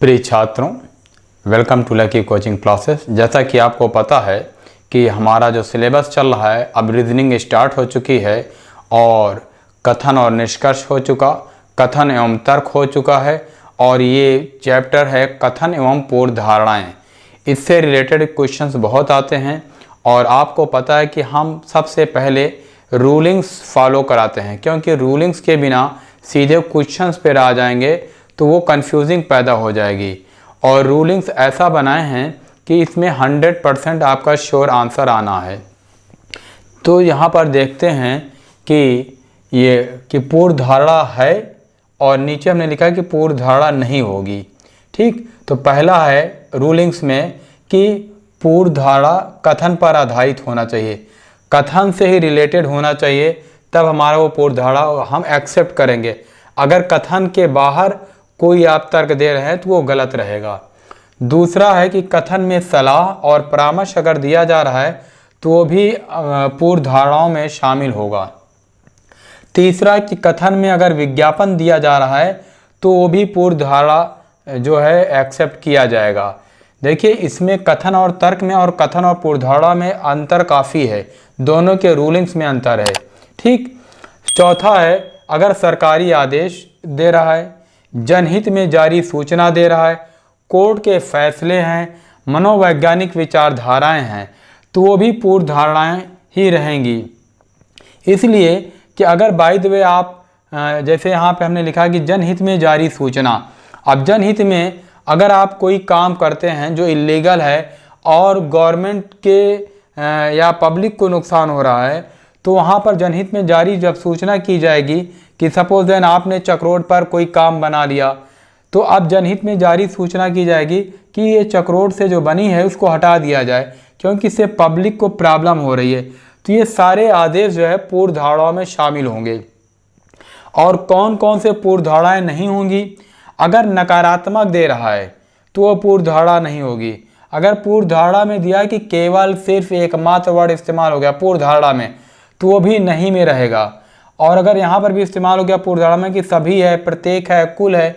प्रिय छात्रों, welcome to Lucky coaching classes. जैसा कि आपको पता है कि हमारा जो सिलेबस चल रहा है, अब रीजनिंग स्टार्ट हो चुकी है और कथन और निष्कर्ष हो चुका, कथन एवं तर्क हो चुका है और ये चैप्टर है कथन एवं पूर्व धारणाएँ। इससे रिलेटेड क्वेश्चंस बहुत आते हैं और आपको पता है कि हम सबसे पहले रूलिंग्स फॉलो कराते हैं, क्योंकि रूलिंग्स के बिना सीधे क्वेश्चंस पर आ जाएंगे तो वो कंफ्यूजिंग पैदा हो जाएगी। और रूलिंग्स ऐसा बनाए हैं कि इसमें 100% आपका श्योर आंसर आना है। तो यहाँ पर देखते हैं कि पूर्व धारणा है और नीचे हमने लिखा है कि पूर्व धारणा नहीं होगी। ठीक, तो पहला है रूलिंग्स में कि पूर्व धारणा कथन पर आधारित होना चाहिए, कथन से ही रिलेटेड होना चाहिए, तब हमारा वो पूर्व धारणा हम एक्सेप्ट करेंगे। अगर कथन के बाहर कोई आप तर्क दे रहे हैं तो वो गलत रहेगा। दूसरा है कि कथन में सलाह और परामर्श अगर दिया जा रहा है तो वो भी पूर्व धारणाओं में शामिल होगा। तीसरा कि कथन में अगर विज्ञापन दिया जा रहा है तो वो भी पूर्व धारणा जो है एक्सेप्ट किया जाएगा। देखिए, इसमें कथन और तर्क में और कथन और पूर्व धारणा में अंतर काफ़ी है, दोनों के रूलिंग्स में अंतर है। ठीक, चौथा है अगर सरकारी आदेश दे रहा है, जनहित में जारी सूचना दे रहा है, कोर्ट के फैसले हैं, मनोवैज्ञानिक विचारधाराएं हैं, तो वो भी पूर्व धारणाएं ही रहेंगी। इसलिए कि अगर बाय द वे आप जैसे यहाँ पे हमने लिखा कि जनहित में जारी सूचना, अब जनहित में अगर आप कोई काम करते हैं जो इलीगल है और गवर्नमेंट के या पब्लिक को नुकसान हो रहा है, तो वहाँ पर जनहित में जारी जब सूचना की जाएगी कि सपोज देन आपने चक्रोड पर कोई काम बना लिया, तो अब जनहित में जारी सूचना की जाएगी कि ये चक्रोड से जो बनी है उसको हटा दिया जाए, क्योंकि इससे पब्लिक को प्रॉब्लम हो रही है। तो ये सारे आदेश जो है पूर्व धारणाओं में शामिल होंगे। और कौन कौन से पूर्व धारणाएं नहीं होंगी? अगर नकारात्मक दे रहा है तो वो पूर्व धारणा नहीं होगी। अगर पूर्व धारणा में दिया कि केवल सिर्फ एकमात्र वर्ड इस्तेमाल हो गया पूर्व धारणा में, तो वो भी नहीं में रहेगा। और अगर यहाँ पर भी इस्तेमाल हो गया पूर्व धारणा में कि सभी है, प्रत्येक है, कुल है,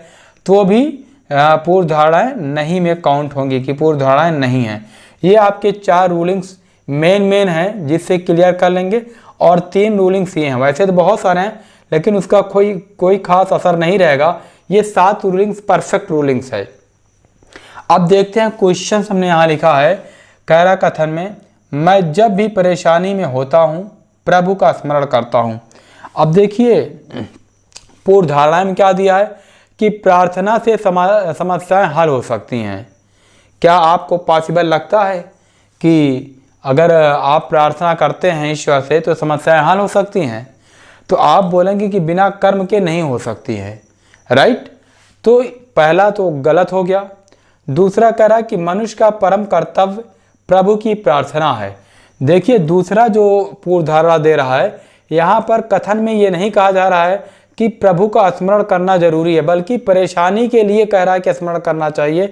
तो भी पूर्व धारणाएं नहीं में काउंट होंगी कि पूर्व धारणाएं नहीं हैं। ये आपके 4 रूलिंग्स मेन हैं जिससे क्लियर कर लेंगे। और 3 रूलिंग्स ये हैं, वैसे तो बहुत सारे हैं लेकिन उसका कोई खास असर नहीं रहेगा। ये 7 रूलिंग्स परफेक्ट रूलिंग्स है। अब देखते हैं क्वेश्चन हमने यहाँ लिखा है, कह रहा कथन में मैं जब भी परेशानी में होता हूँ प्रभु का स्मरण करता हूँ। अब देखिए पूर्व धारणा में क्या दिया है कि प्रार्थना से समस्याएं हल हो सकती हैं। क्या आपको पॉसिबल लगता है कि अगर आप प्रार्थना करते हैं ईश्वर से तो समस्याएं हल हो सकती हैं? तो आप बोलेंगे कि बिना कर्म के नहीं हो सकती है, राइट? तो पहला तो गलत हो गया। दूसरा कह रहा है कि मनुष्य का परम कर्तव्य प्रभु की प्रार्थना है। देखिए, दूसरा जो पूर्व धारणा दे रहा है, यहाँ पर कथन में ये नहीं कहा जा रहा है कि प्रभु का स्मरण करना जरूरी है, बल्कि परेशानी के लिए कह रहा है कि स्मरण करना चाहिए।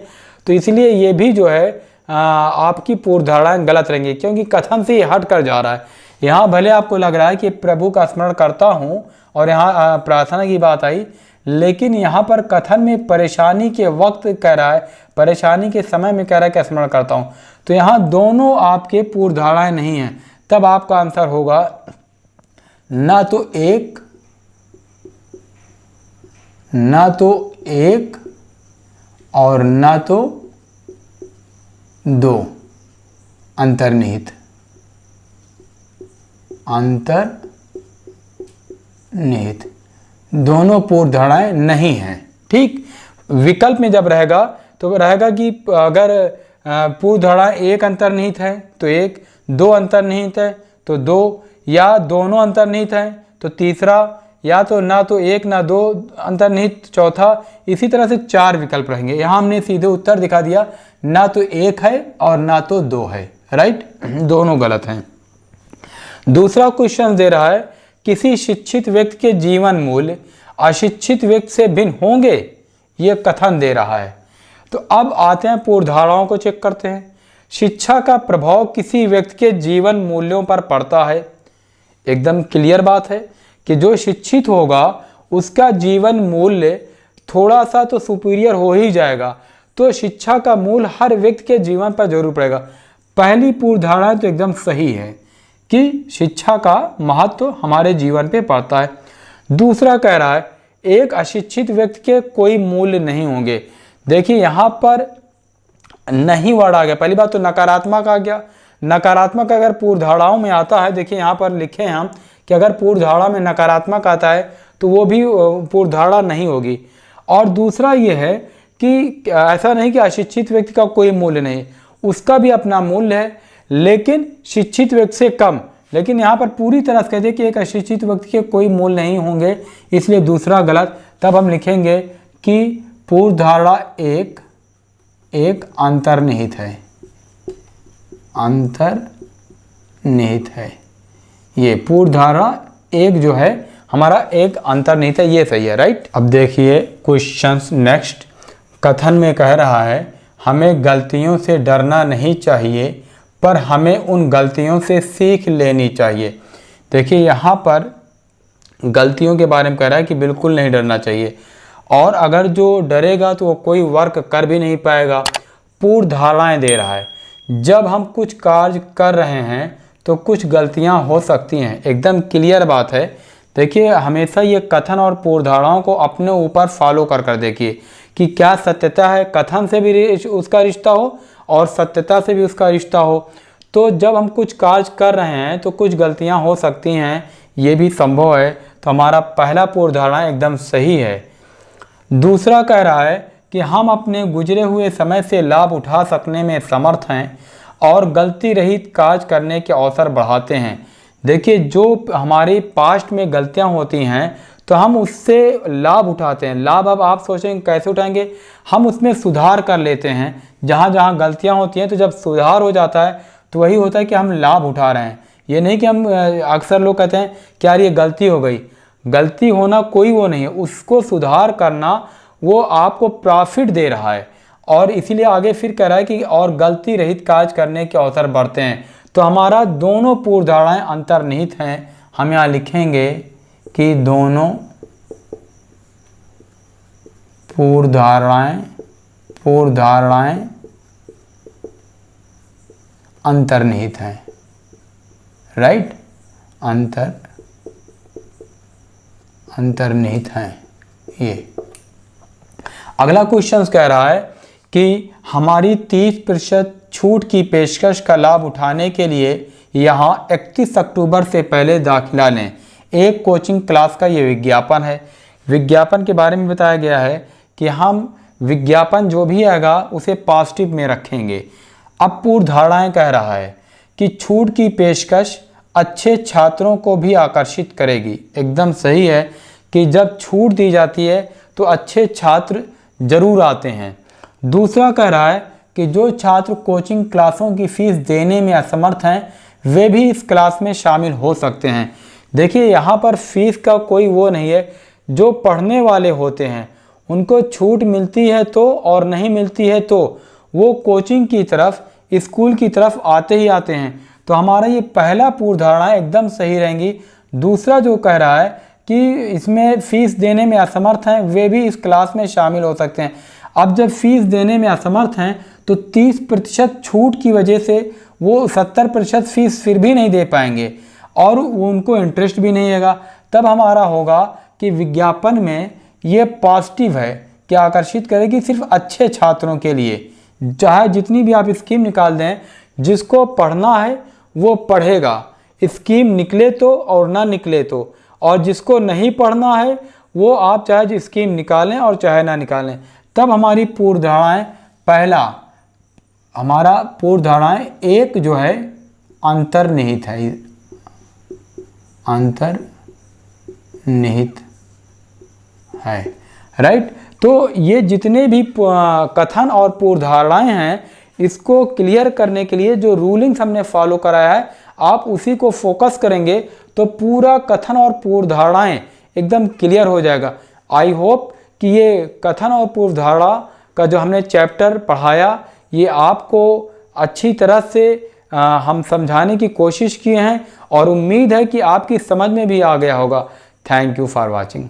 तो इसलिए ये भी जो है आपकी पूर्व धारणाएं गलत रहेंगी, क्योंकि कथन से हट कर जा रहा है। यहाँ भले आपको लग रहा है कि प्रभु का स्मरण करता हूँ और यहाँ प्रार्थना की बात आई, लेकिन यहाँ पर कथन में परेशानी के वक्त कह रहा है, परेशानी के समय में कह रहा है कि स्मरण करता हूँ। तो यहाँ दोनों आपके पूर्व धारणाएं नहीं हैं। तब आपका आंसर होगा ना तो एक और ना तो 2, अंतर्निहित दोनों पूर्व धारणाएं नहीं हैं। ठीक, विकल्प में जब रहेगा तो रहेगा कि अगर पूर्व धारणा 1 अंतर्निहित है तो 1, 2 अंतर्निहित है तो 2, या दोनों अंतर्निहित हैं तो तीसरा, या तो ना तो 1 ना 2 अंतर्निहित चौथा। इसी तरह से 4 विकल्प रहेंगे। यहाँ हमने सीधे उत्तर दिखा दिया, ना तो 1 है और ना तो 2 है, राइट? दोनों गलत हैं। दूसरा क्वेश्चन दे रहा है किसी शिक्षित व्यक्ति के जीवन मूल्य अशिक्षित व्यक्ति से भिन्न होंगे, ये कथन दे रहा है। तो अब आते हैं पूर्व धारणाओं को चेक करते हैं। शिक्षा का प्रभाव किसी व्यक्ति के जीवन मूल्यों पर पड़ता है। एकदम क्लियर बात है कि जो शिक्षित होगा उसका जीवन मूल्य थोड़ा सा तो सुपीरियर हो ही जाएगा। तो शिक्षा का मूल हर व्यक्ति के जीवन पर जरूर पड़ेगा। पहली पूर्व धारणा तो एकदम सही है कि शिक्षा का महत्व हमारे जीवन पे पड़ता है। दूसरा कह रहा है एक अशिक्षित व्यक्ति के कोई मूल्य नहीं होंगे। देखिए यहाँ पर नहीं वर्ड आ गया, पहली बात तो नकारात्मक आ गया। नकारात्मक अगर पूर्व धारणाओं में आता है, देखिए यहाँ पर लिखे हैं हम कि अगर पूर्व धारणा में नकारात्मक आता है तो वो भी पूर्व धारणा नहीं होगी। और दूसरा ये है कि ऐसा नहीं कि अशिक्षित व्यक्ति का कोई मूल्य नहीं, उसका भी अपना मूल्य है, लेकिन शिक्षित व्यक्ति से कम। लेकिन यहाँ पर पूरी तरह से कहते हैं कि एक अशिक्षित व्यक्ति के कोई मूल्य नहीं होंगे, इसलिए दूसरा गलत। तब हम लिखेंगे कि पूर्व धारणा एक अंतर्निहित है, अंतर्निहित है। ये पूर्व धारणा एक जो है हमारा एक अंतर्निहित है, ये सही है, राइट। अब देखिए क्वेश्चंस नेक्स्ट। कथन में कह रहा है हमें गलतियों से डरना नहीं चाहिए, पर हमें उन गलतियों से सीख लेनी चाहिए। देखिए यहाँ पर गलतियों के बारे में कह रहा है कि बिल्कुल नहीं डरना चाहिए, और अगर जो डरेगा तो वो कोई वर्क कर भी नहीं पाएगा। पूर्व धारणाएं दे रहा है, जब हम कुछ कार्य कर रहे हैं तो कुछ गलतियां हो सकती हैं, एकदम क्लियर बात है। देखिए हमेशा ये कथन और पूर्व धारणाओं को अपने ऊपर फॉलो कर देखिए कि क्या सत्यता है, कथन से भी उसका रिश्ता हो और सत्यता से भी उसका रिश्ता हो। तो जब हम कुछ कार्य कर रहे हैं तो कुछ गलतियां हो सकती हैं, ये भी संभव है। तो हमारा पहला पूर्व धारणा एकदम सही है। दूसरा कह रहा है कि हम अपने गुजरे हुए समय से लाभ उठा सकने में समर्थ हैं और गलती रहित कार्य करने के अवसर बढ़ाते हैं। देखिए जो हमारी पास्ट में गलतियां होती हैं तो हम उससे लाभ उठाते हैं। लाभ अब आप सोचेंगे कैसे उठाएंगे, हम उसमें सुधार कर लेते हैं। जहाँ जहाँ गलतियाँ होती हैं तो जब सुधार हो जाता है तो वही होता है कि हम लाभ उठा रहे हैं। ये नहीं कि हम अक्सर लोग कहते हैं कि यार ये गलती हो गई, गलती होना कोई वो नहीं है, उसको सुधार करना वो आपको प्रॉफिट दे रहा है। और इसीलिए आगे फिर कह रहा है कि और गलती रहित कार्य करने के अवसर बढ़ते हैं। तो हमारा दोनों पूर्व धारणाएं अंतर्निहित हैं। हम यहाँ लिखेंगे कि दोनों पूर्व धारणाएं अंतर्निहित हैं, राइट, अंतर्निहित हैं। ये अगला क्वेश्चन कह रहा है कि हमारी 30% छूट की पेशकश का लाभ उठाने के लिए यहाँ 31 अक्टूबर से पहले दाखिला लें। एक कोचिंग क्लास का ये विज्ञापन है। विज्ञापन के बारे में बताया गया है कि हम विज्ञापन जो भी आएगा उसे पॉजिटिव में रखेंगे। अब पूर्व धारणाएं कह रहा है कि छूट की पेशकश अच्छे छात्रों को भी आकर्षित करेगी। एकदम सही है कि जब छूट दी जाती है तो अच्छे छात्र जरूर आते हैं। दूसरा कह रहा है कि जो छात्र कोचिंग क्लासों की फीस देने में असमर्थ हैं वे भी इस क्लास में शामिल हो सकते हैं। देखिए यहाँ पर फीस का कोई वो नहीं है, जो पढ़ने वाले होते हैं उनको छूट मिलती है तो और नहीं मिलती है तो वो कोचिंग की तरफ, स्कूल की तरफ आते ही आते हैं। तो हमारा ये पहला पूर्व धारणा एकदम सही रहेंगी। दूसरा जो कह रहा है कि इसमें फीस देने में असमर्थ हैं वे भी इस क्लास में शामिल हो सकते हैं। अब जब फीस देने में असमर्थ हैं तो 30% छूट की वजह से वो 70% फीस फिर भी नहीं दे पाएंगे और उनको इंटरेस्ट भी नहीं आएगा। तब हमारा होगा कि विज्ञापन में ये पॉजिटिव है कि आकर्षित करेगी सिर्फ अच्छे छात्रों के लिए। चाहे जितनी भी आप स्कीम निकाल दें, जिसको पढ़ना है वो पढ़ेगा, स्कीम निकले तो और ना निकले तो। और जिसको नहीं पढ़ना है वो आप चाहे स्कीम निकालें और चाहे ना निकालें। तब हमारी पूर्व धारणाएं, पहला हमारा पूर्व धारणाएं एक जो है अंतर्निहित है, अंतर्निहित है, राइट। तो ये जितने भी कथन और पूर्व धारणाएं हैं इसको क्लियर करने के लिए जो रूलिंग्स हमने फॉलो कराया है आप उसी को फोकस करेंगे तो पूरा कथन और पूर्व धारणाएं एकदम क्लियर हो जाएगा। आई होप कि ये कथन और पूर्व धारणा का जो हमने चैप्टर पढ़ाया ये आपको अच्छी तरह से हम समझाने की कोशिश किए हैं और उम्मीद है कि आपकी समझ में भी आ गया होगा। Thank you for watching.